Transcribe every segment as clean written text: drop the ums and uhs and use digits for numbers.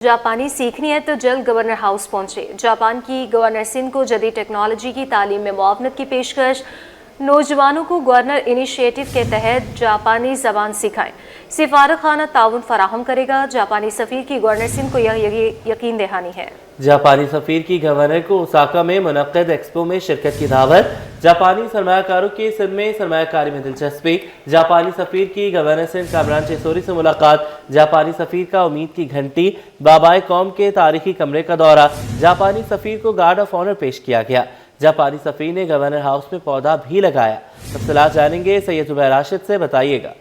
जापानी सीखनी है तो जल्द गवर्नर हाउस पहुंचे। जापान की गवर्नर सिंध को जदीद टेक्नोलॉजी की तालीम में मुआवनत की पेशकश। नौजवानों को गवर्नर इनिशिएटिव के तहत जापानी ज़बान सिखाएं। सिफारत खाना ताउन फराहम करेगा। जापानी सफ़ीर की गवर्नर सिंध को यह यकीन दहानी है। जापानी सफ़ीर की गवर्नर को ओसाका में मुनक्कद एक्सपो में शिरकत की दावत। जापानी सरमायाकारों की सिंध में सरमायाकारी में दिलचस्पी। जापानी सफ़ीर की गवर्नर सिंध कामरान चेसोरी से मुलाकात। जापानी सफ़ीर का उम्मीद की घंटी। बाबाए कौम के तारीखी कमरे का दौरा। जापानी सफ़ीर को गार्ड ऑफ ऑनर पेश किया गया। जापानी सफ़ीर ने गवर्नर हाउस में पौधा भी लगाया। तफसीलात जानेंगे सैयद जुबैर राशिद से, बताइएगा।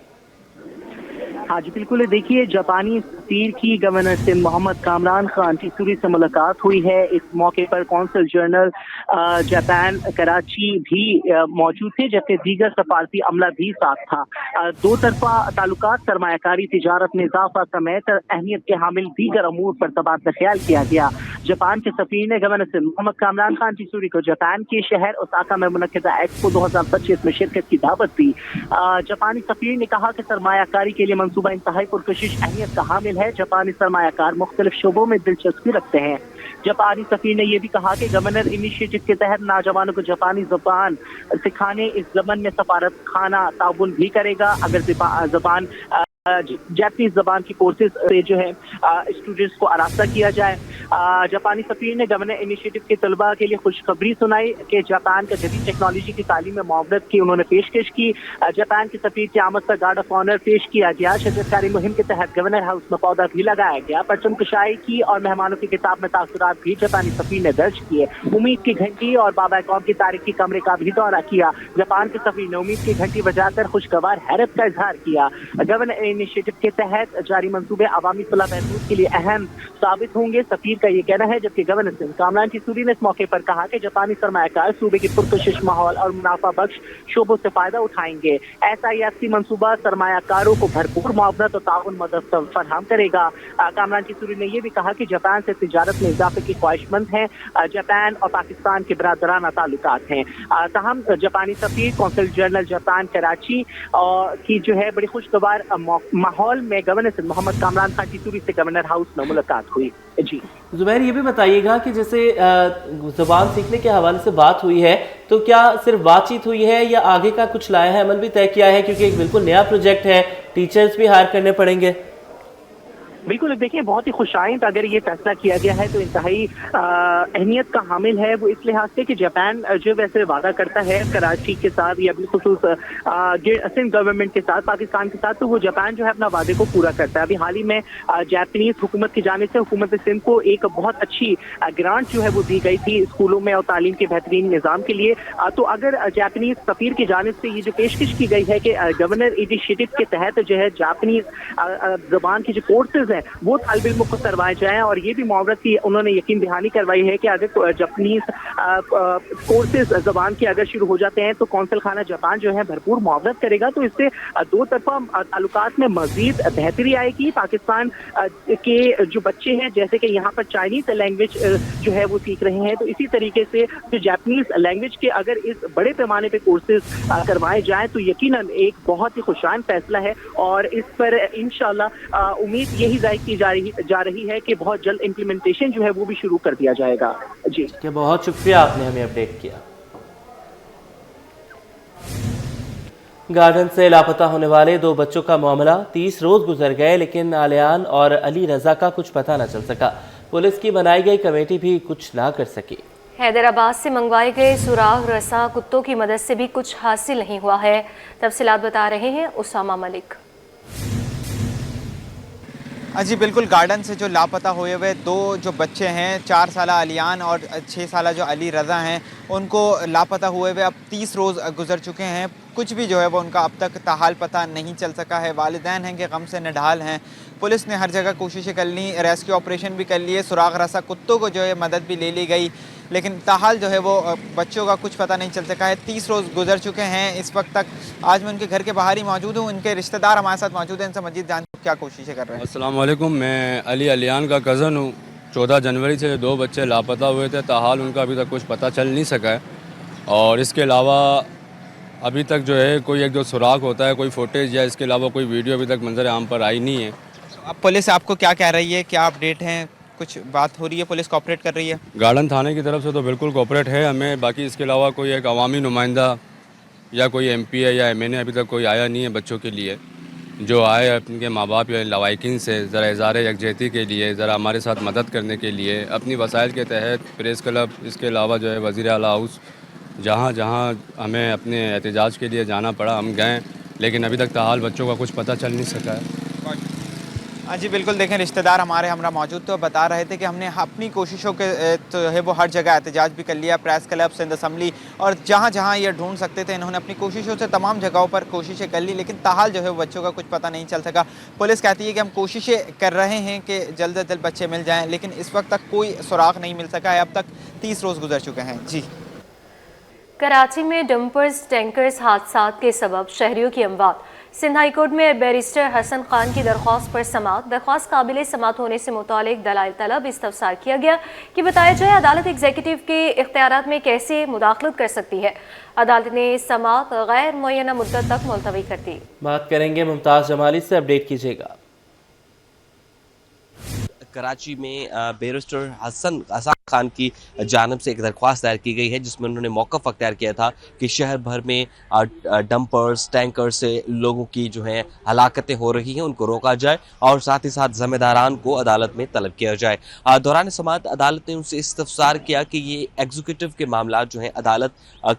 हाँ जी बिल्कुल, देखिए जापानी सफ़ीर की गवर्नर से मोहम्मद कामरान खान चेसोरी से मुलाकात हुई है। इस मौके पर कौंसल जनरल जापान कराची भी मौजूद थे, जबकि दीगर सफारती अमला भी साथ था। दो तरफा ताल्लुकात, सरमायाकारी, तिजारत में इजाफा समेत अहमियत के हामिल दीगर अमूर पर तबादला ख्याल किया गया। जापान के सफ़ीर ने गवर्नर से मोहम्मद कामरान खान चेसोरी को जापान के शहर ओसाका में मुनक्किदा एक्सपो 2025 में शिरकत की दावत दी। जापानी सफ़ीर ने कहा कि सरमायाकारी के लिए मंसूबा इंतहाई पुरकशिश अहमियत का हामिल है। जापानी सरमायाकार मुख्तलिफ शोबों में दिलचस्पी रखते हैं। जापानी सफ़ीर ने यह भी कहा कि गवर्नर इनिशिएटिव के तहत नौजवानों को जापानी ज़बान सिखाने इस ज़बान में सफारत खाना ताउन भी करेगा। अगर ज़बान जापानीज ज़बान की कोर्सेज से जो है स्टूडेंट्स को आरास्ता किया जाए। जापानी सफ़ीर ने गवर्नर इनिशिएटिव के तलबा के लिए खुशखबरी सुनाई कि जापान का जदीद टेक्नोलॉजी की तालीम में मुआवनत की उन्होंने पेशकश की। जापान के सफ़ीर की आमद पर गार्ड ऑफ ऑनर पेश किया गया। शिरकतकारी मुहिम के तहत गवर्नर हाउस में पौधा भी लगाया गया। परचम कुशाई की और मेहमानों की किताब में तासुरात भी जापानी सफ़ीर ने दर्ज किए। उम्मीद की घंटी और बाबा कौम की तारीखी कमरे का भी दौरा किया। जापान के सफ़ीर ने उम्मीद की घंटी बजाकर खुशगवार हैरत का इजहार किया। गवर्नर इनिशिएटिव के तहत जारी मंसूबे अवामी फलाह बहबूद के लिए अहम साबित होंगे, सफ़ीर का ये कहना है। जबकि गवर्नर सिंध कामरान चेसोरी ने इस मौके पर कहा कि जापानी सरमायाकार सूबे की पुरकशिश माहौल और मुनाफा बख्श शोबों से फायदा उठाएंगे। SIFC मंसूबा सरमायाकारों को भरपूर मुआवनत और ताउन मदद फराहम करेगा। कामरान चेसोरी ने यह भी कहा कि जापान से तिजारत में इजाफे की ख्वाहिशमंद हैं। जापान और पाकिस्तान के बरादराना ताल्लुकात हैं। ताहम जापानी सफ़ीर कौंसल जनरल जापान कराची की जो है बड़ी खुशगवार माहौल में गवर्नर सिंध मोहम्मद कामरान खान चेसोरी से गवर्नर हाउस में मुलाकात हुई। जी जुबैर, ये भी बताइएगा कि जैसे ज़बान सीखने के हवाले से बात हुई है, तो क्या सिर्फ बातचीत हुई है या आगे का कुछ लाया है, अमल भी तय किया है? क्योंकि एक बिल्कुल नया प्रोजेक्ट है, टीचर्स भी हायर करने पड़ेंगे। बिल्कुल, देखिए बहुत ही खुशाइंद अगर ये फैसला किया गया है तो इंतहाई अहमियत का हामिल है। वो इस लिहाज से कि जापान जो वैसे वादा करता है कराची के साथ या बिलखुसूस सिंध गवर्नमेंट के साथ, पाकिस्तान के साथ, तो वो जापान जो है अपना वादे को पूरा करता है। अभी हाल ही में जापानीज हुकूमत की जानिब से हुकूमत सिंध को एक बहुत अच्छी ग्रांट जो है वो दी गई थी स्कूलों में और तालीम के बेहतरीन निज़ाम के लिए। तो अगर जापानीज सफ़ीर की जानिब से ये जो पेशकश की गई है कि गवर्नर इनिशिएटिव के तहत जो है जापानीज ज़बान की जो कोर्सेज है वो तालिब इल्मों को करवाए जाएं, और ये भी मुआवरत की उन्होंने यकीन दहानी करवाई है कि अगर जापानीज कोर्सेज ज़बान के अगर शुरू हो जाते हैं तो कौंसल खाना जापान जो है भरपूर मुआवरत करेगा। तो इससे दो तरफा ताल्लुकात में मजीद बेहतरी आएगी। पाकिस्तान के जो बच्चे हैं, जैसे कि यहाँ पर चाइनीज लैंग्वेज जो है वो सीख रहे हैं, तो इसी तरीके से जो जापानीज लैंग्वेज के अगर इस बड़े पैमाने पे कोर्सेज करवाए जाएं तो यकीनन एक बहुत ही खुशाइन फैसला है। और इस पर इंशाल्लाह उम्मीद यही जाहिर की जा रही है कि बहुत जल्द इम्प्लीमेंटेशन जो है वो भी शुरू कर दिया जाएगा। जी बहुत शुक्रिया, आपने हमें अपडेट किया। गार्डन से लापता होने वाले 2 बच्चों का मामला 30 रोज गुजर गए, लेकिन आलियान और अली रजा का कुछ पता न चल सका। पुलिस की बनाई गई कमेटी भी कुछ ना कर सकी। हैदराबाद से मंगवाए गए सुराग रसा कुत्तों की मदद से भी कुछ हासिल नहीं हुआ है। तफसीलात बता रहे हैं उसामा मलिक। जी बिल्कुल, गार्डन से जो लापता हुए हुए 2 जो बच्चे हैं, 4 साला अलियान और 6 साला जो अली रज़ा हैं, उनको लापता हुए हुए अब 30 रोज़ गुजर चुके हैं। कुछ भी जो है वो उनका अब तक ताहाल पता नहीं चल सका है। वालिदैन हैं कि गम से निढाल हैं। पुलिस ने हर जगह कोशिशें कर ली, रेस्क्यू ऑपरेशन भी कर लिए, सुराग रसा कुत्तों को जो है मदद भी ले ली गई, लेकिन ताहाल जो है वो बच्चों का कुछ पता नहीं चल सका है। 30 रोज़ गुजर चुके हैं इस वक्त तक। आज मैं उनके घर के बाहर ही मौजूद हूँ। इनके रिश्तेदार हमारे साथ मौजूद हैं, इनसे मजीद जान क्या कोशिशें कर रहे हैं। अस्सलाम वालेकुम, मैं अली अलियान का कज़न हूँ। 14 जनवरी से 2 बच्चे लापता हुए थे, ताहाल उनका अभी तक कुछ पता चल नहीं सका है। और इसके अलावा अभी तक जो है कोई एक जो सुराग होता है, कोई फुटेज या इसके अलावा कोई वीडियो अभी तक मंजर आम पर आई नहीं है। अब पुलिस आपको क्या कह रही है, क्या अपडेट हैं, कुछ बात हो रही है, पुलिस कोऑपरेट कर रही है? गार्डन थाने की तरफ से तो बिल्कुल कोऑपरेट है हमें, बाकी इसके अलावा कोई एक अवामी नुमाइंदा या कोई एमपी है या एमएनए अभी तक कोई आया नहीं है बच्चों के लिए। जो आए अपने माँ बाप या लवाकिन से ज़रा इज़हार यकजहती के लिए, ज़रा हमारे साथ मदद करने के लिए, अपनी वसाइल के तहत प्रेस क्लब, इसके अलावा जो है वज़ीर आला हाउस, जहाँ जहाँ हमें अपने एहतजाज के लिए जाना पड़ा हम गए, लेकिन अभी तक ताहाल बच्चों का कुछ पता चल नहीं सका है। हाँ जी बिल्कुल, देखें रिश्तेदार हमारे हमरा मौजूद तो बता रहे थे कि हमने अपनी कोशिशों के तो है वो हर जगह एहतजाज भी कर लिया, प्रेस क्लब, सिंध असम्बली और जहाँ जहाँ ये ढूंढ सकते थे इन्होंने अपनी कोशिशों से तमाम जगहों पर कोशिशें कर ली, लेकिन ताहाल जो है वो बच्चों का कुछ पता नहीं चल सका। पुलिस कहती है कि हम कोशिशें कर रहे हैं कि जल्द से जल्द बच्चे मिल जाएँ, लेकिन इस वक्त तक कोई सुराग नहीं मिल सका है। अब तक 30 रोज़ गुजर चुके हैं। जी, कराची में डंपर्स टैंकर्स हादसा के सबब शहरियों की अमवात। सिंध हाई कोर्ट में बैरिस्टर हसन खान की दरख्वास्त पर समाअत। दरख्वास्त काबिल समाअत होने से मुतालिक दलाइल तलब इस्तफसार किया गया कि बताया जाए अदालत एग्जीक्यूटिव के इख्तियारात में कैसे मुदाखलत कर सकती है। अदालत ने समाअत गैर मुअय्यना मुद्दत तक मुलतवी कर दी। बात करेंगे मुमताज़ जमाली से, अपडेट कीजिएगा। कराची में बैरिस्टर हसन खान की जानब से एक दरख्वास्त दायर की गई है जिसमें उन्होंने मौक़िफ़ अख्तियार किया था कि शहर भर में डंपर्स टैंकर से लोगों की जो है हलाकतें हो रही हैं उनको रोका जाए और साथ ही साथ ज़िम्मेदारान को अदालत में तलब किया जाए। दौरान समाअत अदालत ने उनसे इस्तफसार किया कि ये एग्जीक्यूटिव के मामला जो हैं अदालत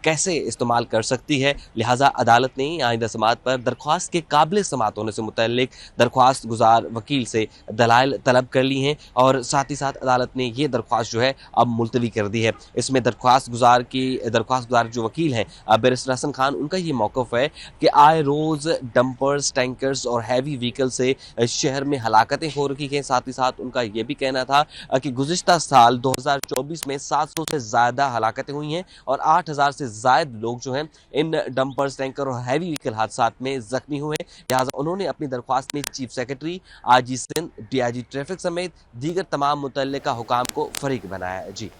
कैसे इस्तेमाल कर सकती है, लिहाजा अदालत ने आइंदा समाअत पर दरख्वास्त के काबिल समाअत होने से मुतल्लिक दरख्वास्त गुजार वकील से दलाइल तलब कर ली हैं और साथ ही साथ अदालत ने ये दरख्वास्त जो है अब मुलतवी कर दी है। इसमें दरख्वास्त गुजार जो वकील हैं बैरिस्टर हसन खान, उनका ये मौक़िफ़ है कि आए रोज़ डंपर्स टैंकर्स और हैवी व्हीकल से शहर में हलाकतें हो रही हैं। साथ ही साथ उनका ये भी कहना था कि गुज़िश्ता साल 2024 में 700 से ज़्यादा हलाकतें हुई हैं और 8000 से ज़ायद लोग जो हैं इन डंपर्स टैंकर और हैवी व्हीकल हादसात में ज़ख्मी हुए। लिहाजा उन्होंने अपनी दरख्वास्त में chief secretary, IG Sindh, DIG traffic समेत दीगर तमाम मुतल्लिका हुकाम को फरीक बनाया है। जी,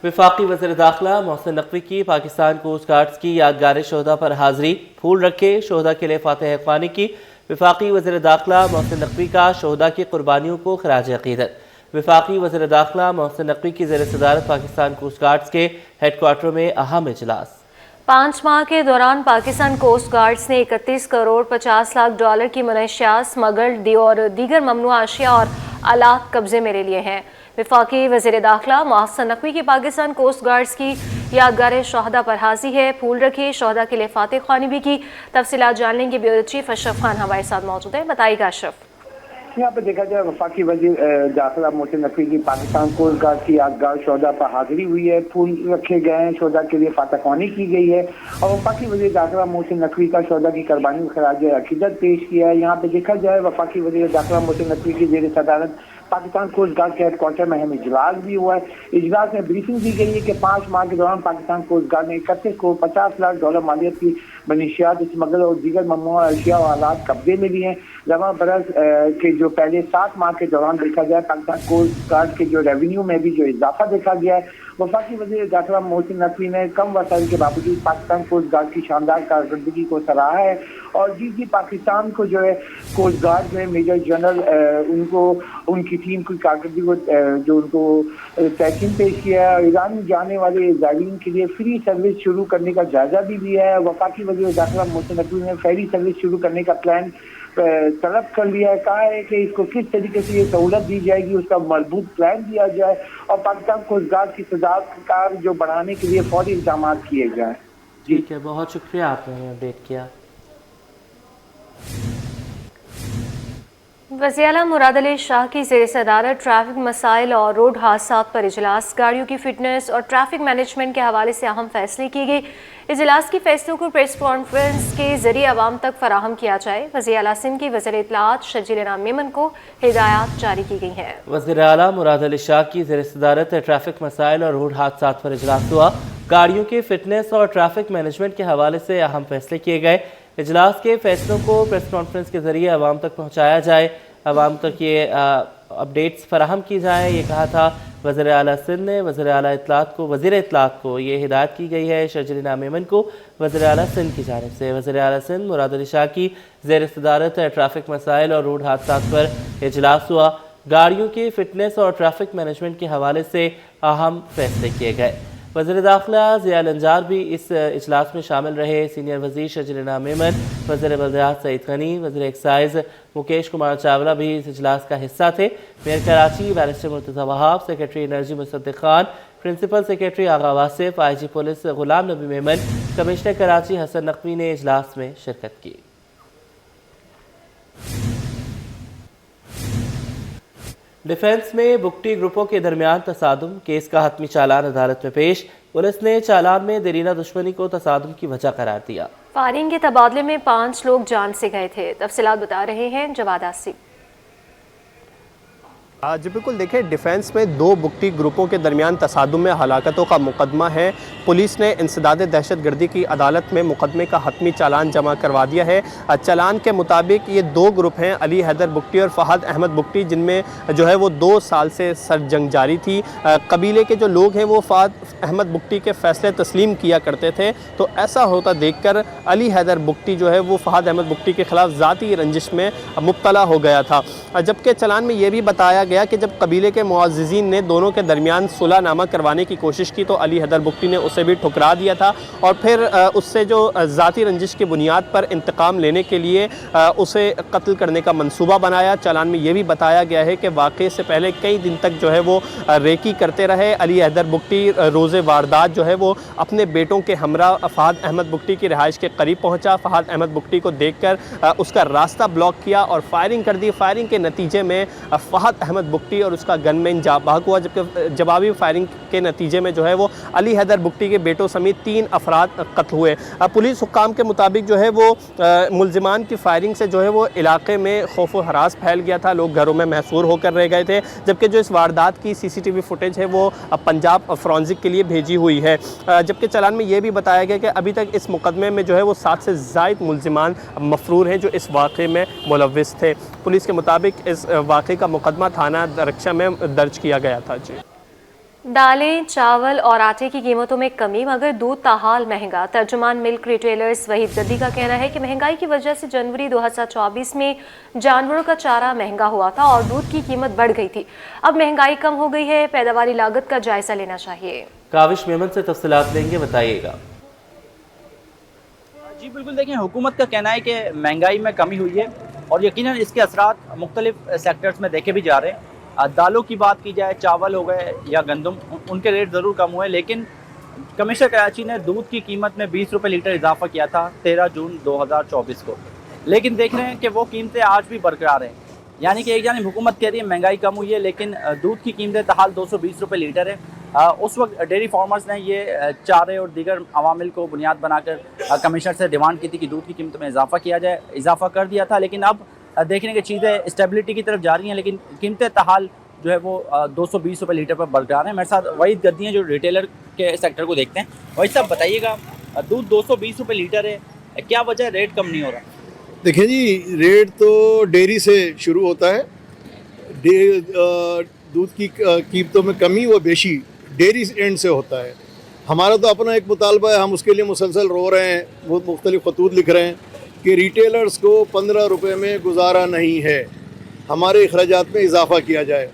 वफाकी वज़ीर दाखिला मोहसिन नकवी की पाकिस्तान कोस्ट गार्ड्स की यादगार शोहदा पर हाज़री, फूल रखे, शोहदा के लिए फातिह ख़्वानी की। वफाकी वज़ीर दाखिला मोहसिन नकवी का शोहदा की कुर्बानियों को खराज अक़ीदत। वफाकी वज़ीर दाखिला मोहसिन नकवी की ज़ेर सदारत पाकिस्तान कोस्ट गार्ड्स के हेडक्वार्टर में अहम इजलास। 5 माह के दौरान पाकिस्तान कोस्ट गार्ड्स ने 31 करोड़ 50 लाख डॉलर की मनशियात, स्मगल्ड और दीगर ममनुआ अशिया और आलात कब्जे में ले लिए हैं। वफाकी वज़ीर दाखिला मोहसिन नकवी की पाकिस्तान कोस्ट गार्ड्स की यादगार शोहदा पर हाज़ी है, फूल रखे, शोहदा के लिए फातिह ख़्वानी भी की। तफसीलात जानने के ब्यूरो चीफ अशरफ खान हमारे साथ मौजूद है। बताइएगा अशरफ। यहाँ पे देखा जाए वफाकी वज़ीर दाखिला मोहसिन नकवी की पाकिस्तान कोस्ट गार्ड की यादगार शोहदा पर हाजिरी हुई है, फूल रखे गए हैं, शोहदा के लिए फातिह ख़्वानी की गई है और वफाकी वज़ीर दाखिला मोहसिन नकवी का शोहदा की कुर्बानी खराज अक़ीदत पेश किया है। यहाँ पे देखा जाए वफाकी वज़ीर दाखिला मोहसिन नकवी की ज़ेर सदारत पाकिस्तान कोस्ट गार्ड के हेडक्वार्टर में अहम इजलास भी हुआ है। इजलास में ब्रीफिंग दी गई है कि 5 माह के दौरान पाकिस्तान कोस्ट गार्ड ने 31 को 50 लाख डॉलर मालियत की मनशियात, स्मगल और दीगर ममनुआ अशिया और आलात कब्जे में ली हैं। जमा बरस के जो पहले 7 माह के दौरान देखा जाए पाकिस्तान कोस्ट गार्ड के जो रेवेन्यू में भी जो इजाफा देखा गया है। वफाकी वज़ीर दाखिला मोहसिन नकवी ने कम वसाइल के बावजूद पाकिस्तान कोस्ट गार्ड की शानदार कारकर्दगी को सराहा है और जी पाकिस्तान को जो है कोस्ट गार्ड में मेजर जनरल उनको उनकी टीम की कारकर्दगी को जो उनको तहसीन पेश किया है। ईरान जाने वाले ज़ायरीन के लिए फ्री सर्विस शुरू करने का जायजा भी लिया है। वफाकी वज़ीर दाखिला मोहसिन नकवी ने फेरी सर्विस शुरू करने का प्लान तलब कर लिया है। कहा है कि इसको किस तरीके से ये सहूलत दी जाएगी उसका मजबूत प्लान दिया जाए और पाकिस्तान कोस्ट गार्ड की सदाकार जो बढ़ाने के लिए फौरी इक़दाम किए जाए। ठीक है, बहुत शुक्रिया आपने अपडेट किया। वज़ीर आला मुराद अली शाह की ज़ेर सदारत ट्रैफिक मसाइल और रोड हादसात पर इजलास, गाड़ियों की फिटनेस और ट्रैफिक मैनेजमेंट के हवाले से अहम फैसले किए गए। इजलास की फैसलों को प्रेस कॉन्फ्रेंस के जरिए आवाम तक फराहम किया जाए। वज़ीर आला सिंध की वज़ीर इत्तलाआत शर्जील इनाम मेमन को हिदायत जारी की गई हैं। वज़ीर आला मुराद अली शाह की ज़ेर सदारत ट्रैफिक मसाइल और रोड हादसात पर इजलास हुआ। गाड़ियों की फिटनेस और ट्रैफिक मैनेजमेंट के हवाले से अहम फैसले किए गए। इजलास के फैसलों को प्रेस कॉन्फ्रेंस के जरिए आवाम तक पहुँचाया जाए। आवाम तक ये अपडेट्स फराहम की जाएँ, ये कहा था वज़ीर आला सिंध ने। वज़ीर आला इत्तलात को ये हिदायत की गई है शर्जीला मेमन को वज़ीर आला सिंध की जानिब से। वज़ीर आला सिंध मुराद अली शाह की ज़ेर सदारत ट्रैफिक मसाइल और रोड हादसात पर इजलास हुआ। गाड़ियों की फिटनेस और ट्रैफिक मैनेजमेंट के हवाले से अहम फैसले किए गए। वज़ीर दाखिला ज़िया लंजार भी इस इजलास में शामिल रहे। सीनियर वज़ीर शर्जीला मेमन, वज़ीर बल्दियात सईद गनी, वज़ीर एक्साइज मुकेश कुमार चावला भी इस इजलास का हिस्सा थे। Mayor Karachi barrister Murtaza Wahab, secretary energy Musaddiq Khan, principal secretary Agha Wasif, IG police Ghulam Nabi Memon, commissioner Karachi Hasan Naqvi ने इजलास में शिरकत की। डिफेंस में बुकटी ग्रुपों के दरमियान तसादुम, केस का हतमी चालान अदालत में पेश। पुलिस ने चालान में देरीना दुश्मनी को तसादुम की वजह करार दिया। फायरिंग के तबादले में 5 लोग जान से गए थे। तफसीलात बता रहे हैं जवाद आसिफ। जी बिल्कुल, देखिए डिफेंस में 2 बुकटी ग्रुपों के दरमियान तसादुम में हलाकतों का मुकदमा है। पुलिस ने इंसदाद दहशतगर्दी की अदालत में मुकदमे का हतमी चालान जमा करवा दिया है। चालान के मुताबिक ये 2 ग्रुप हैं, अली हैदर बुकटी और फहद अहमद बुकटी, जिनमें जो है वो 2 साल से सर जंग जारी थी। कबीले के जो लोग हैं वो फहद अहमद बुकटी के फैसले तस्लीम किया करते थे, तो ऐसा होता देखकर अली हैदर बुकटी जो है वो फहद अहमद बुकटी के खिलाफ ज़ाती रंजिश में मुब्तला हो गया था। जबकि चालान में ये भी बताया गया कि जब कबीले के मुअज़्ज़िज़ीन ने दोनों के दरमियान सुलहनामा करवाने की कोशिश की तो अली हैदर बुकटी ने उसे भी ठुकरा दिया था और फिर उससे जो ज़ाती रंजिश की बुनियाद पर इंतकाम लेने के लिए उसे कत्ल करने का मंसूबा बनाया। चालान में ये भी बताया गया है कि वाक़े से पहले कई दिन तक जो है वो रेकी करते रहे। अली हैदर बुकटी रोज़े वारदात जो है वो अपने बेटों के हमरा फहद अहमद बुकटी की रिहाइश के करीब पहुँचा। फहद अहमद बुकटी को देखकर उसका रास्ता ब्लॉक किया और फायरिंग कर दी। फायरिंग के नतीजे में फहद अहमद बुकटी और उसका गनमैन जाँ बहक हुआ, जबकि जवाबी फायरिंग के नतीजे में जो है वो अली हैदर बुकटी के बेटों समेत 3 अफराद कत्ल हुए। पुलिस हुक्काम के मुताबिक जो है वो मुलजिमान की फायरिंग से जो है वो इलाके में खौफ व हरास फैल गया था, लोग घरों में महसूर होकर रह गए थे। जबकि जो इस वारदात की CCTV फुटेज है वो पंजाब फॉरेंसिक के लिए भेजी हुई है। जबकि चालान में ये भी बताया गया कि अभी तक इस मुकदमे में जो है वो 7 से ज़ायद मुलजिमान मफरूर हैं जो इस वाक़े में मुलव्विस थे। पुलिस के मुताबिक इस वाक़े का मुकदमा थाना रक्षा में दर्ज किया गया था। जी, दालें, चावल और आटे की कीमतों में कमी मगर दूध ताहाल महंगा। तर्जुमान मिल्क रिटेलर्स वहीद गद्दी का कहना है कि महंगाई की वजह से जनवरी 2024 में जानवरों का चारा महंगा हुआ था और दूध की कीमत बढ़ गई थी। अब महंगाई कम हो गई है, पैदावारी लागत का जायजा लेना चाहिए। काविश मेमन से तफसीलात लेंगे, बताइएगा। जी बिल्कुल, देखिए हुकूमत का कहना है कि महंगाई में कमी हुई है और यकीनन इसके असरात मुख्तलिफ सेक्टर्स में देखे भी जा रहे हैं। दालों की बात की जाए, चावल हो गए या गंदम, उनके रेट ज़रूर कम हुए, लेकिन कमिश्नर कराची ने दूध की कीमत में 20 रुपये लीटर इजाफा किया था 13 जून 2024 को, लेकिन देख रहे हैं कि वो कीमतें आज भी बरकरार हैं। यानी कि एक जानिब हुकूमत कह रही है महंगाई कम हुई है, लेकिन दूध की कीमतें तहाल 220 रुपये लीटर है। उस वक्त डेयरी फार्मर्स ने ये चारे और दीगर अवामिल को बुनियाद बनाकर कमिश्नर से डिमांड की थी कि दूध की कीमत में इजाफा किया जाए, इजाफा कर दिया था। लेकिन अब देखने की चीज़ें स्टेबिलिटी की तरफ जा रही हैं, लेकिन कीमतें तहाल जो है वो 220 रुपये लीटर पर बरकरार है। मेरे साथ वहीद गद्दी हैं जो रिटेलर के सेक्टर को देखते हैं। वहीद साहब बताइएगा, दूध 220 रुपये लीटर है, क्या वजह है रेट कम नहीं हो रहा? देखिए जी, रेट तो डेयरी से शुरू होता है। दूध की कीमतों में कमी व बेशी डेयरी एंड से होता है। हमारा तो अपना एक मुतालबा है, हम उसके लिए मुसलसल रो रहे हैं, बहुत मुख्तलिफ खतूत लिख रहे हैं कि रिटेलर्स को 15 रुपये में गुजारा नहीं है, हमारे अखराजात में इजाफा किया जाए।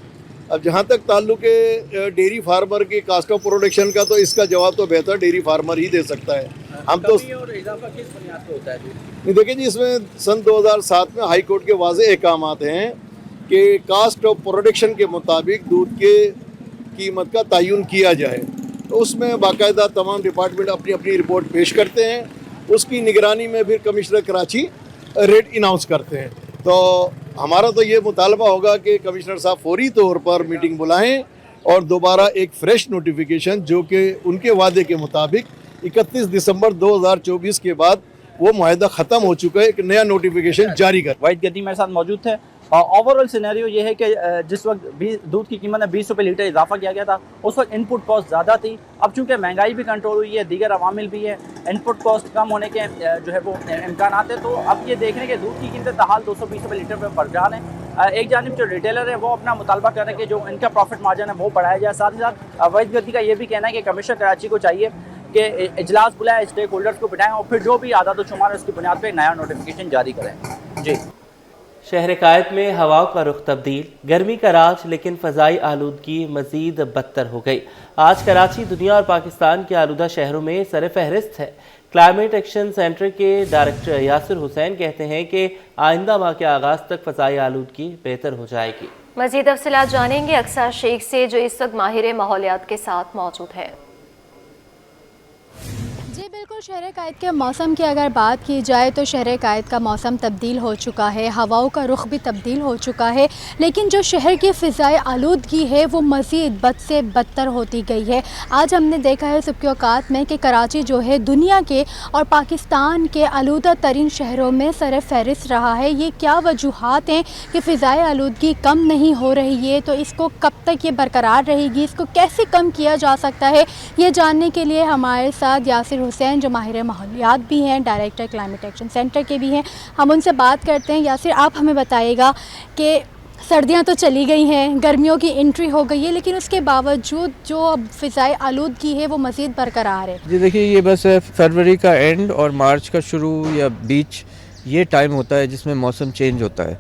अब जहाँ तक ताल्लुक है डेयरी फार्मर की कास्ट ऑफ प्रोडक्शन का, तो इसका जवाब तो बेहतर डेयरी फार्मर ही दे सकता है। हम तो इजाफा किस बुनियाद पे होता है? नहीं, देखिए जी, इसमें सन 2007 में हाई कोर्ट के वाज़ेह अहकामात हैं कि कास्ट ऑफ प्रोडक्शन के मुताबिक दूध के कीमत का तयन किया जाए। तो उसमें बाकायदा तमाम डिपार्टमेंट अपनी अपनी रिपोर्ट पेश करते हैं, उसकी निगरानी में फिर कमिश्नर कराची रेट अनाउंस करते हैं। तो हमारा तो ये मुतालबा होगा कि कमिश्नर साहब फौरी तौर पर मीटिंग बुलाएं और दोबारा एक फ्रेश नोटिफिकेशन, जो कि उनके वादे के मुताबिक 31 दिसंबर 2024 के बाद वो मुआहदा ख़त्म हो चुका है, एक नया नोटिफिकेशन जारी कर। वहीद गद्दी मेरे साथ मौजूद थे। ओवरऑल सिनेरियो ये है कि जिस वक्त भी दूध की कीमत में 20 रुपये लीटर इजाफा किया गया था, उस वक्त इनपुट कॉस्ट ज़्यादा थी। अब चूँकि महंगाई भी कंट्रोल हुई है, दीगर अवामिल भी है, इनपुट कॉस्ट कम होने के जो है वो इम्कान हैं, तो अब ये देख रहे हैं कि दूध की कीमतें तहाल 220 रुपये लीटर पर बरकरार हैं। एक जानिब जो रिटेलर है वो अपना मुतालबा कर रहे हैं कि जो इनका प्रॉफिट मार्जिन है वो बढ़ाया जाए। साथ ही साथ वहीद गद्दी का ये भी कहना है कि कमिश्नर कराची को चाहिए कि इजलास बुलाए, स्टेक होल्डर्स को बिठाएं और फिर जो भी आदाद शुमार है उसकी बुनियाद पर नया नोटिफिकेशन जारी करें। जी, शहर कायद में हवाओं का रुख तब्दील, गर्मी का राज, लेकिन फ़ज़ाई आलूदगी मज़ीद बदतर हो गई। आज कराची दुनिया और पाकिस्तान के आलूदा शहरों में सर फहरिस्त है। क्लाइमेट एक्शन सेंटर के डायरेक्टर यासिर हुसैन कहते हैं कि आइंदा माह के आगाज़ तक फ़ज़ाई आलूदगी बेहतर हो जाएगी। मज़ीद तफ़सीलात जानेंगे अक्सर शेख से, जो इस वक्त माहिर माहौलियात के साथ मौजूद है। जी बिल्कुल, शहर कायद के मौसम की अगर बात की जाए तो शहर कायद का मौसम तब्दील हो चुका है, हवाओं का रुख भी तब्दील हो चुका है, लेकिन जो शहर की फ़िज़ाई आलूदगी है वो मज़ीद बद से बदतर होती गई है। आज हमने देखा है सुबह के औकात में कि कराची जो है दुनिया के और पाकिस्तान के आलूदा तरीन शहरों में सर फहरिस्त रहा है। ये क्या वजूहात हैं कि फ़िज़ाई आलूदगी कम नहीं हो रही है, तो इसको कब तक ये बरकरार रहेगी, इसको कैसे कम किया जा सकता है, ये जानने के लिए हमारे साथ यासिर हुसैन जो माहिर माहौलियात भी हैं, डायरेक्टर क्लाइमेट एक्शन सेंटर के भी हैं, हम उनसे बात करते हैं। यासिर, आप हमें बताइएगा कि सर्दियां तो चली गई हैं, गर्मियों की एंट्री हो गई है, लेकिन उसके बावजूद जो अब फ़िज़ाई आलूदगी है वो मज़ीद बरकरार है। जी देखिए, ये बस फरवरी का एंड और मार्च का शुरू या बीच ये टाइम होता है जिसमें मौसम चेंज होता है।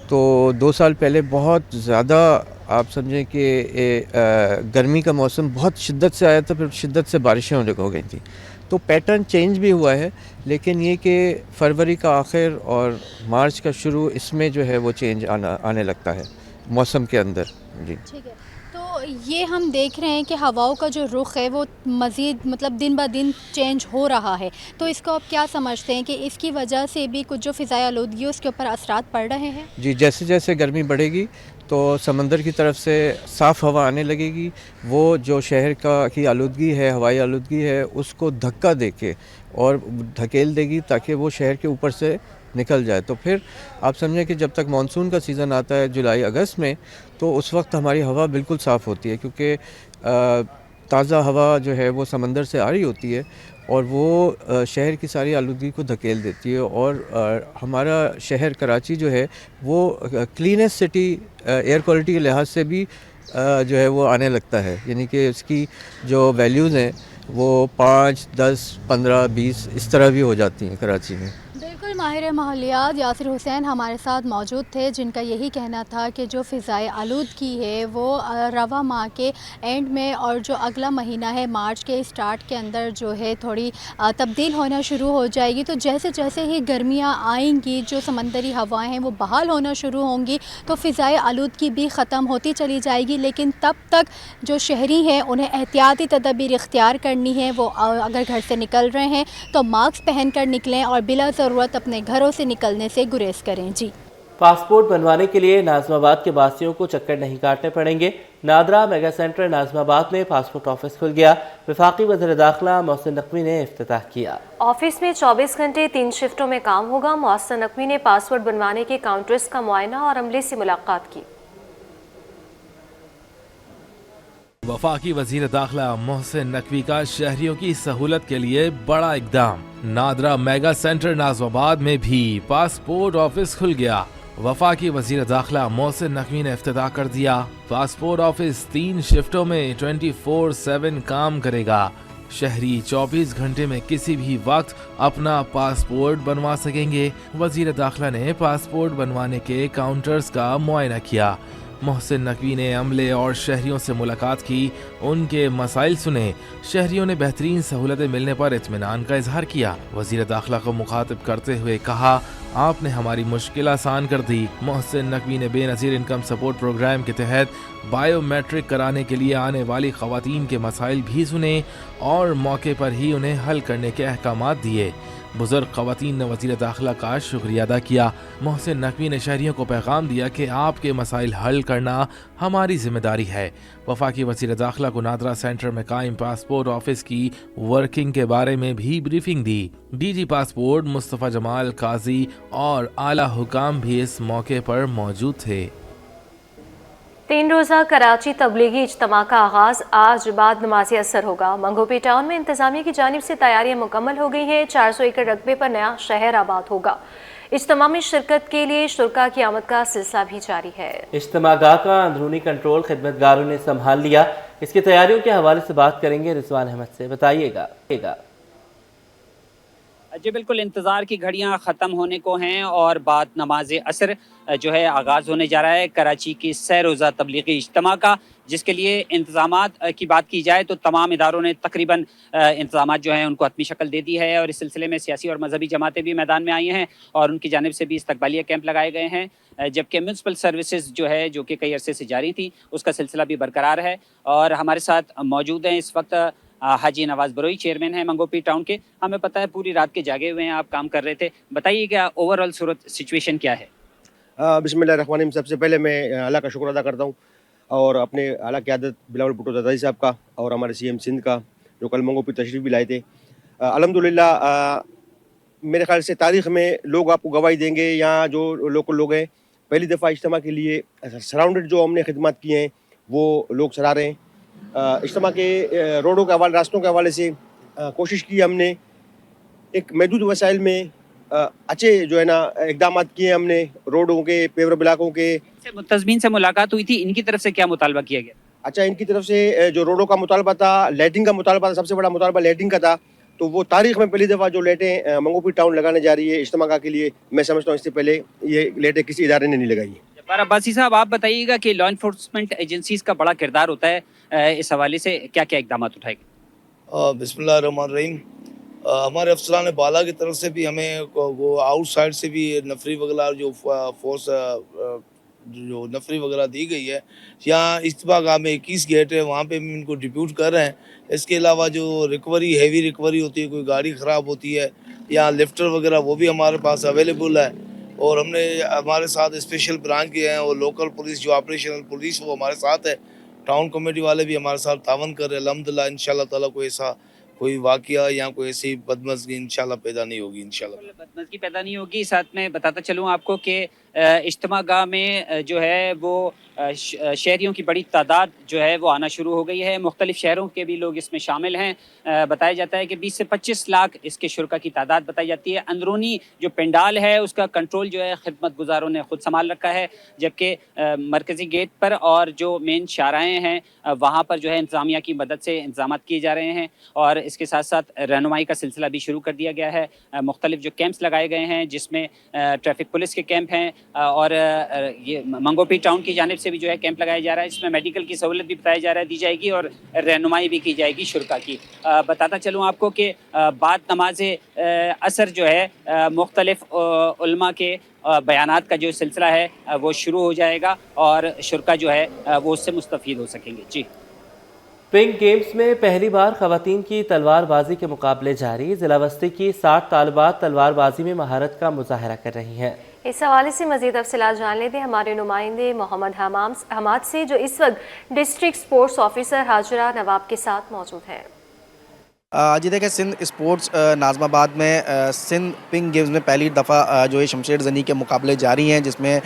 तो 2 साल पहले बहुत ज़्यादा आप समझें कि गर्मी का मौसम बहुत शिद्दत से आया था, फिर शिद्दत से बारिशें हो गई थी, तो पैटर्न चेंज भी हुआ है। लेकिन ये कि फरवरी का आखिर और मार्च का शुरू, इसमें जो है वो चेंज आने लगता है मौसम के अंदर। जी ठीक है, तो ये हम देख रहे हैं कि हवाओं का जो रुख है वो मज़ीद मतलब दिन ब दिन चेंज हो रहा है, तो इसको आप क्या समझते हैं कि इसकी वजह से भी कुछ जो फ़िज़ाई आलूदगी है उसके ऊपर असरात पड़ रहे हैं? जी, जैसे जैसे गर्मी बढ़ेगी तो समंदर की तरफ से साफ़ हवा आने लगेगी, वो जो शहर की आलूदगी है, हवाई आलूदगी है, उसको धक्का देके और धकेल देगी ताकि वो शहर के ऊपर से निकल जाए। तो फिर आप समझें कि जब तक मानसून का सीज़न आता है जुलाई अगस्त में, तो उस वक्त हमारी हवा बिल्कुल साफ़ होती है, क्योंकि ताज़ा हवा जो है वो समंदर से आ रही होती है और वो शहर की सारी आलूदगी को धकेल देती है। और हमारा शहर कराची जो है वो क्लीनेस्ट सिटी एयर क्वालिटी के लिहाज से भी जो है वो आने लगता है, यानी कि इसकी जो वैल्यूज़ हैं वो 5, 10, 15, 20 इस तरह भी हो जाती हैं कराची में। बिल्कुल, माहिर माहौलियात यासिर हुसैन हमारे साथ मौजूद थे, जिनका यही कहना था कि जो फ़िज़ाई आलूदगी है वो रवा माह के एंड में और जो अगला महीना है मार्च के स्टार्ट के अंदर जो है थोड़ी तब्दील होना शुरू हो जाएगी। तो जैसे जैसे ही गर्मियाँ आएंगी, जो समंदरी हवाएं हैं वो बहाल होना शुरू होंगी, तो फ़िज़ाई आलूदगी भी ख़त्म होती चली जाएगी। लेकिन तब तक जो शहरी हैं उन्हें एहतियाती तदबीर इख्तियार करनी है। वो अगर घर से निकल रहे हैं तो मास्क पहन कर निकलें और बिला ज़रूरत अपने घरों से निकलने से गुरेज करें। जी, पासपोर्ट बनवाने के लिए नाज़िमाबाद के वासियों को चक्कर नहीं काटने पड़ेंगे। नादरा मेगा सेंटर नाज़िमाबाद में पासपोर्ट ऑफिस खुल गया। वफाकी वज़ीर दाखिला मोहसिन नकवी ने इफ्तिताह किया। ऑफिस में 24 घंटे 3 शिफ्टों में काम होगा। मोहसिन नकवी ने पासपोर्ट बनवाने के काउंटर्स का मुआयना और अमले से मुलाकात की। वफाकी वज़ीर दाखिला मोहसिन नकवी का शहरियों की सहूलत के लिए बड़ा इकदाम। नादरा मेगा सेंटर नाज़िमाबाद में भी पासपोर्ट ऑफिस खुल गया। वफाकी वज़ीर दाखिला मोहसिन नकवी ने इफ्तिताह कर दिया। पासपोर्ट ऑफिस 3 शिफ्टों में 24/7 काम करेगा। शहरी 24 घंटे में किसी भी वक्त अपना पासपोर्ट बनवा सकेंगे। वज़ीर दाखिला ने पासपोर्ट बनवाने के काउंटर्स का मुआयना किया। मोहसिन नकवी ने अमले और शहरियों से मुलाकात की, उनके मसाइल सुने। शहरियों ने बेहतरीन सहूलतें मिलने पर इत्मीनान का इजहार किया। वज़ीर दाखिला को मुखातिब करते हुए कहा, आपने हमारी मुश्किल आसान कर दी। मोहसिन नकवी ने बेनज़ीर इनकम सपोर्ट प्रोग्राम के तहत बायोमेट्रिक कराने के लिए आने वाली ख़वातीन के मसाइल भी सुने और मौके पर ही उन्हें हल करने के अहकामात दिए। बुजुर्ग ख़वातीन ने वज़ीर दाखिला का शुक्रिया अदा किया। मोहसिन नकवी ने शहरियों को पैगाम दिया कि आपके मसाइल हल करना हमारी जिम्मेदारी है। वफाकी वज़ीर दाखिला को नादरा सेंटर में कायम पासपोर्ट ऑफिस की वर्किंग के बारे में भी ब्रीफिंग दी। डीजी पासपोर्ट मुस्तफ़ा जमाल काजी और आला हुकाम भी इस मौके पर मौजूद थे। 3 रोज़ा कराची तबलीगी इज्तिमा का आगाज़ आज बाद नमाज़ी असर होगा। मंगोपी टाउन में इंतज़ामिया की जानिब से तैयारियां मुकम्मल हो गई हैं। 400 एकड़ रकबे पर नया शहर आबाद होगा। इज्तिमा में शिरकत के लिए शुरा की आमद का सिलसिला भी जारी है। इज्तिमा गाह का अंदरूनी कंट्रोल खिदमतगारों ने संभाल लिया। इसकी तैयारियों के हवाले से बात करेंगे रिजवान अहमद से, बताइएगा। जी बिल्कुल, इंतज़ार की घड़ियां ख़त्म होने को हैं और बाद नमाज असर जो है आगाज़ होने जा रहा है कराची की सह रोज़ा तबलीगी इज्तिमा का, जिसके लिए इंतज़ामात की बात की जाए तो तमाम इदारों ने तकरीबन इंतज़ामात जो हैं उनको हतमी शक्ल दे दी है और इस सिलसिले में सियासी और मजहबी जमातें भी मैदान में आई हैं और उनकी जानिब से भी इस्तकबालिया कैंप लगाए गए हैं, जबकि म्यूनसिपल सर्विसेज जो है जो कि कई अरसे से जारी थी उसका सिलसिला भी बरकरार है। और हमारे साथ मौजूद हैं इस वक्त हाजी नवाज बरोई, चेयरमैन हैं मंगोपीर टाउन के। हमें पता है पूरी रात के जागे हुए हैं, आप काम कर रहे थे, बताइए क्या ओवरऑल सूरत सिचुएशन क्या है? बिस्मिल्लाहिर्रहमानिर्रहीम। सबसे पहले मैं अल्लाह का शुक्र अदा करता हूँ और अपने आला क़यादत बिलावल भुट्टो ज़रदारी साहब का और हमारे CM सिंध का जो कल मंगोपीर तशरीफ़ भी लाए थे। अल्हम्दुलिल्लाह मेरे ख्याल से तारीख़ में लोग आपको गवाही देंगे, यहाँ जो लोकल लोग हैं पहली दफ़ा इज्तिमा के लिए सराउंडेड जो हमने खिदमत की हैं वो लोग सराह रहे हैं। इज्तिमा के रोडों के हवाले, रास्तों के हवाले से कोशिश की हमने, एक महदूद वसाइल में अच्छे जो है ना इकदाम किए हमने, रोडों के, पेवरब इलाकों के। मुतज़मीन से मुलाकात हुई थी, इनकी तरफ से क्या मुतालबा किया गया? अच्छा, इनकी तरफ से जो रोडों का मुतालबा था, लाइटिंग का मुतालबा था, सबसे बड़ा मुतालबा लाइटिंग का था। तो वो तारीख़ में पहली दफ़ा जो लाइटें मंगोपीर टाउन लगाने जा रही है इज्तिमा के लिए, मैं समझता हूँ इससे पहले ये लाइटें किसी इदारे ने नहीं लगाई है। जब्बार अब्बासी साहब, आप बताइएगा कि लॉ इन्फोर्समेंट एजेंसीज़ का बड़ा किरदार होता है, इस हवाले से क्या क्या इक़दाम उठाएंगे? बिस्मिल्लाहिर्रहमानिर्रहीम। हमारे अफसरान बाला की तरफ से भी हमें वो आउटसाइड से भी नफरी वगैरह जो फोर्स जो नफरी वगैरह दी गई है, यहाँ इज्तिमा गाह में 21 गेट है, वहाँ पे भी इनको डिप्यूट कर रहे हैं। इसके अलावा जो रिकवरी, हैवी रिकवरी होती है, कोई गाड़ी ख़राब होती है या लिफ्टर वगैरह, वो भी हमारे पास अवेलेबल है। और हमने हमारे साथ स्पेशल ब्रांच के हैं और लोकल पुलिस जो ऑपरेशनल पुलिस वो हमारे साथ है, टाउन कमेटी वाले भी हमारे साथ तावन कर रहे हैं। अल्हम्दुलिल्लाह इंशाल्लाह ताला कोई वाक़या या कोई ऐसी बदमज़गी इंशाल्लाह पैदा नहीं होगी। इंशाल्लाह बदमज़गी पैदा नहीं होगी। साथ में बताता चलूँ आपको कि इज्तिमा गाह में जो है वो शहरियों की बड़ी तादाद जो है वो आना शुरू हो गई है। मुख्तलिफ शहरों के भी लोग इसमें शामिल हैं। बताया जाता है कि 20 से 25 लाख इसके शुरा की तादाद बताई जाती है। अंदरूनी जो पंडाल है उसका कंट्रोल जो है खिदमत गुजारों ने खुद संभाल रखा है, जबकि मरकज़ी गेट पर और जो मेन शाहराएँ हैं वहाँ पर जो है इंतज़ामिया की मदद से इंतजाम किए जा रहे हैं और इसके साथ साथ रहनुमाई का सिलसिला भी शुरू कर दिया गया है। मुख्तलिफ जो कैंप्स लगाए गए हैं जिसमें ट्रैफिक पुलिस के कैंप हैं और ये मंगोपीर टाउन की जानिब से भी जो है कैंप लगाया जा रहा है। इसमें मेडिकल की सहूलत भी बताया जा रहा है दी जाएगी और रहनुमाई भी की जाएगी शुरा की। बताता चलूँ आपको कि बाद नमाज असर जो है मुख्तलिफ उलमा के बयानात का जो सिलसिला है वो शुरू हो जाएगा और शुरा जो है वो उससे मुस्तफ़ीद हो सकेंगे। जी, पिंक गेम्स में पहली बार खवातीन की तलवारबाजी के मुकाबले जारी। जिला बस्ती की 60 तालिबात तलवारबाजी में महारत का मुजाहरा कर रही हैं। इस हवाले से मज़ीद तफसीलात जान लेते हैं हमारे नुमाइंदे मोहम्मद हमाद से, जो इस वक्त डिस्ट्रिक्ट स्पोर्ट्स ऑफिसर हाजरा नवाब के साथ मौजूद हैं। जी देखिए, सिंध स्पोर्ट्स नाज़माबाद में सिंध पिंक गेम्स में पहली दफ़ा जो है शमशेर ज़नी के मुकाबले जारी हैं, जिसमें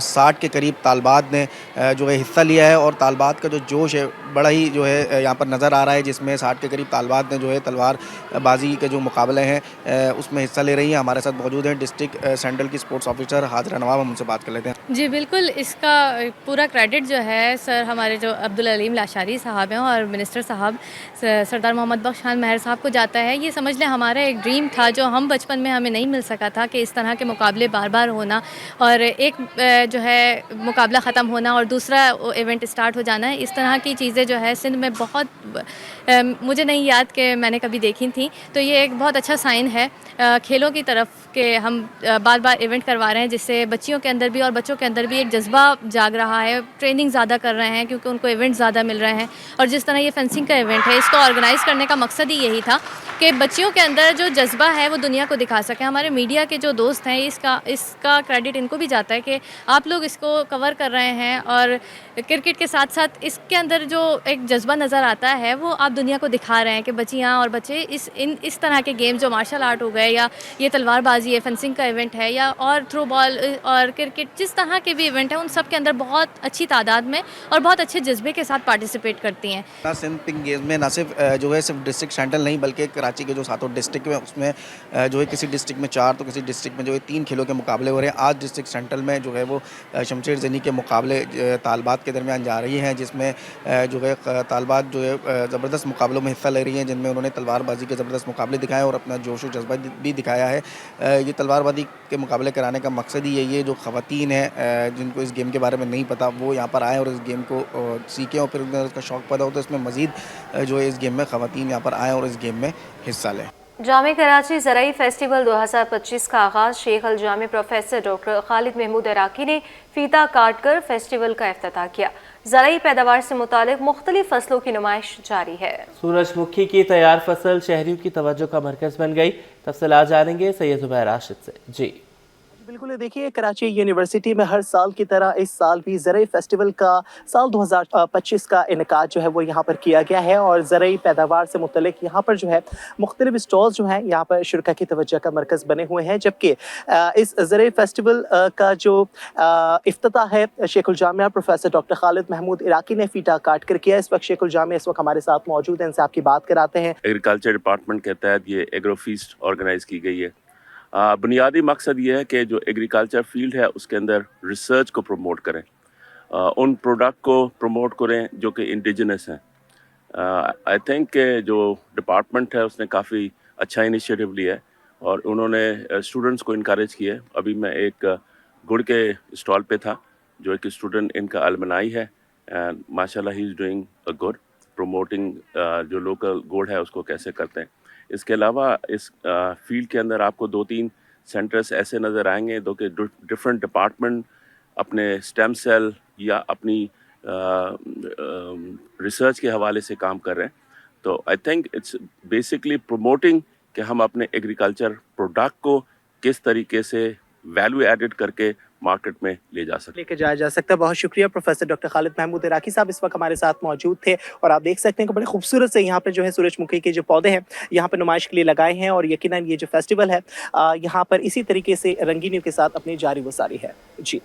60 के करीब तालबात ने जो है हिस्सा लिया है और तालबात का जो जोश है बड़ा ही जो है यहाँ पर नज़र आ रहा है, जिसमें 60 के करीब तालबात ने जो है तलवार बाजी के जो मुकाबले हैं उसमें हिस्सा ले रही हैं। हमारे साथ मौजूद हैं डिस्ट्रिक्ट सेंट्रल की स्पोर्ट्स ऑफिसर हाजरा नवाब, हम उनसे बात कर लेते हैं। जी बिल्कुल, इसका पूरा क्रेडिट जो है सर हमारे जो अब्दुल अलीम लाशारी साहब हैं और मिनिस्टर साहब सरदार मोहम्मद बख्श खान महर साहब को जाता है। ये समझ लें हमारा एक ड्रीम था जो हम बचपन में हमें नहीं मिल सका था कि इस तरह के मुकाबले बार बार होना और एक जो है मुकाबला ख़त्म होना और दूसरा इवेंट स्टार्ट हो जाना है। इस तरह की चीज़ें जो है सिंध में बहुत मुझे नहीं याद कि मैंने कभी देखी थी, तो ये एक बहुत अच्छा साइन है खेलों की तरफ के हम बार बार इवेंट करवा रहे हैं, जिससे बच्चियों के अंदर भी और बच्चों के अंदर भी एक जज्बा जाग रहा है। ट्रेनिंग ज़्यादा कर रहे हैं क्योंकि उनको इवेंट ज़्यादा मिल रहे हैं और जिस तरह ये फेंसिंग का इवेंट है इसको ऑर्गेनाइज़ करने का मकसद ही यही था कि बच्चियों के अंदर जो जज्बा है वो दुनिया को दिखा सकें। हमारे मीडिया के जो दोस्त हैं इसका क्रेडिट इनको भी जाता है कि आप लोग इसको कवर कर रहे हैं और क्रिकेट के साथ साथ इसके अंदर जो एक जज्बा नज़र आता है वो आप दुनिया को दिखा रहे हैं कि बच्चियाँ और बच्चे इस तरह के गेम जो मार्शल आर्ट हो गए या ये तलवारबाजी है, फेंसिंग का इवेंट है या और थ्रो बॉल और क्रिकेट, जिस तरह के भी इवेंट हैं उन सब के अंदर बहुत अच्छी तादाद में और बहुत अच्छे जज्बे के साथ पार्टिसिपेट करती हैं। सिंध पिंक गेम्स में न सिर्फ जो है सिर्फ डिस्ट्रिक्ट ڈسٹرکٹ سینٹرل نہیں بلکہ کراچی کے جو 7 ڈسٹرکٹ ہیں اس میں جو ہے کسی ڈسٹرکٹ میں 4 تو کسی ڈسٹرکٹ میں جو ہے 3 کھیلوں کے مقابلے ہو رہے ہیں. آج ڈسٹرکٹ سینٹرل میں جو ہے وہ شمشیر زنی کے مقابلے طالبات کے درمیان جا رہی ہیں, جس میں جو ہے طالبات جو ہے زبردست مقابلوں میں حصہ لے رہی ہیں, جن میں انہوں نے تلوار بازی کے زبردست مقابلے دکھائے اور اپنا جوش و جذبہ بھی دکھایا ہے. یہ تلوار بازی کے مقابلے کرانے کا مقصد ہی یہی ہے, جو خواتین ہیں جن کو اس گیم کے بارے میں نہیں پتہ وہ یہاں پر آئیں اور اس گیم کو سیکھیں اور پھر ان اس کا شوق پیدا ہو تو اس میں مزید جو ہے اس گیم میں خواتین یہاں پر آئیں اور اس گیم میں حصہ لیں. جامع کراچی زرعی فیسٹیول 2025 کا آغاز شیخ الجامع پروفیسر ڈاکٹر خالد محمود عراقی نے فیتا کاٹ کر فیسٹیول کا افتتاح کیا. زرعی پیداوار سے متعلق مختلف فصلوں کی نمائش جاری ہے. سورج مکھی کی تیار فصل شہریوں کی توجہ کا مرکز بن گئی. تفصیلات جانیں گے سید زبیر راشد سے. جی بالکل, دیکھیے کراچی یونیورسٹی میں ہر سال کی طرح اس سال بھی زرعی فیسٹیول کا سال 2025 کا انعقاد جو ہے وہ یہاں پر کیا گیا ہے اور زرعی پیداوار سے متعلق یہاں پر جو ہے مختلف اسٹالز جو ہیں یہاں پر شرکا کی توجہ کا مرکز بنے ہوئے ہیں. جبکہ اس زرعی فیسٹیول کا جو افتتاح ہے شیخ الجامعہ پروفیسر ڈاکٹر خالد محمود عراقی نے فیتا کاٹ کر کیا. اس وقت شیخ الجامعہ اس وقت ہمارے ساتھ موجود ہیں, ان سے آپ کی بات کراتے ہیں. ایگریکلچر ڈپارٹمنٹ کے تحت یہ ایگرو فیسٹ آرگنائز کی گئی ہے. بنیادی مقصد یہ ہے کہ جو ایگریکلچر فیلڈ ہے اس کے اندر ریسرچ کو پروموٹ کریں, ان پروڈکٹ کو پروموٹ کریں جو کہ انڈیجنس ہیں. آئی تھنک کہ جو ڈپارٹمنٹ ہے اس نے کافی اچھا انیشیٹو لیا ہے اور انہوں نے اسٹوڈنٹس کو انکریج کیا ہے. ابھی میں ایک گڑ کے اسٹال پہ تھا جو ایک اسٹوڈنٹ ان کا المنائی ہے اینڈ ماشاء اللہ he is doing a good promoting جو لوکل گڑ ہے اس کو کیسے کرتے ہیں. اس کے علاوہ اس فیلڈ کے اندر آپ کو 2-3 سینٹرز ایسے نظر آئیں گے جو کہ ڈفرینٹ ڈپارٹمنٹ اپنے اسٹیم سیل یا اپنی ریسرچ کے حوالے سے کام کر رہے ہیں. تو I think it's basically promoting کہ ہم اپنے ایگریکلچر پروڈکٹ کو کس طریقے سے ویلیو ایڈڈ کر کے مارکیٹ میں لے کے جایا جا سکتا ہے. بہت شکریہ پروفیسر ڈاکٹر خالد محمود عراقی صاحب اس وقت ہمارے ساتھ موجود تھے اور آپ دیکھ سکتے ہیں کہ بڑے خوبصورت سے یہاں پہ جو ہے سورج مکھی کے جو پودے ہیں یہاں پہ نمائش کے لیے لگائے ہیں اور یقیناً یہ جو فیسٹیول ہے یہاں پر اسی طریقے سے رنگینیوں کے ساتھ اپنی جاری و ساری ہے. جی